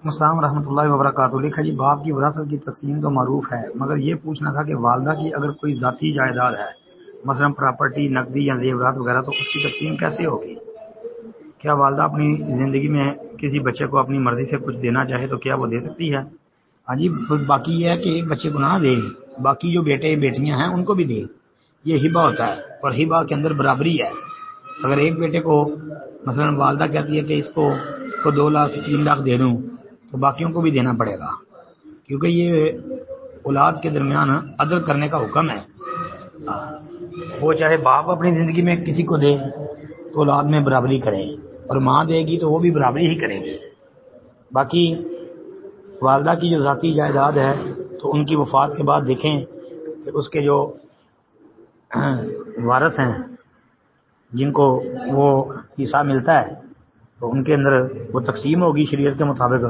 السلام ورحمۃ اللہ وبرکاتہ۔ لکھا جی باپ کی وراثت کی تقسیم تو معروف ہے، مگر یہ پوچھنا تھا کہ والدہ کی اگر کوئی ذاتی جائیداد ہے، مثلا پراپرٹی، نقدی یا زیورات وغیرہ، تو اس کی تقسیم کیسے ہوگی؟ کیا والدہ اپنی زندگی میں کسی بچے کو اپنی مرضی سے کچھ دینا چاہے تو کیا وہ دے سکتی ہے؟ ہاں جی، باقی یہ ہے کہ ایک بچے کو نہ دے، باقی جو بیٹے بیٹیاں ہیں ان کو بھی دے، یہ ہبہ ہوتا ہے اور ہبہ کے اندر برابری ہے۔ اگر ایک بیٹے کو مثلا والدہ کہتی ہے کہ اس کو 2 لاکھ 3 لاکھ دے دوں، تو باقیوں کو بھی دینا پڑے گا، کیونکہ یہ اولاد کے درمیان عدل کرنے کا حکم ہے۔ وہ چاہے باپ اپنی زندگی میں کسی کو دے تو اولاد میں برابری کرے، اور ماں دے گی تو وہ بھی برابری ہی کرے گی۔ باقی والدہ کی جو ذاتی جائیداد ہے تو ان کی وفات کے بعد دیکھیں کہ اس کے جو وارث ہیں جن کو وہ حصہ ملتا ہے تو ان کے اندر وہ تقسیم ہوگی شریعت کے مطابق۔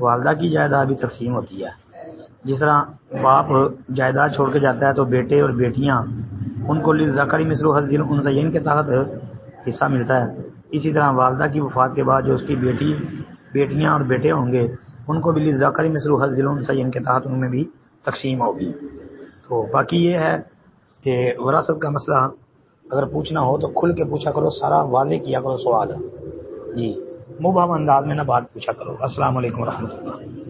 والدہ کی جائیداد بھی تقسیم ہوتی ہے، جس طرح باپ جائیداد چھوڑ کے جاتا ہے تو بیٹے اور بیٹیاں ان کو للذکر مثل حظ الانثیین کے تحت حصہ ملتا ہے، اسی طرح والدہ کی وفات کے بعد جو اس کی بیٹیاں اور بیٹے ہوں گے ان کو بھی للذکر مثل حظ الانثیین کے تحت ان میں بھی تقسیم ہوگی۔ تو باقی یہ ہے کہ وراثت کا مسئلہ اگر پوچھنا ہو تو کھل کے پوچھا کرو، سارا واضح کیا کرو سوال، جی مبہم انداز میں نہ بات پوچھا کرو۔ السلام علیکم ورحمۃ اللہ۔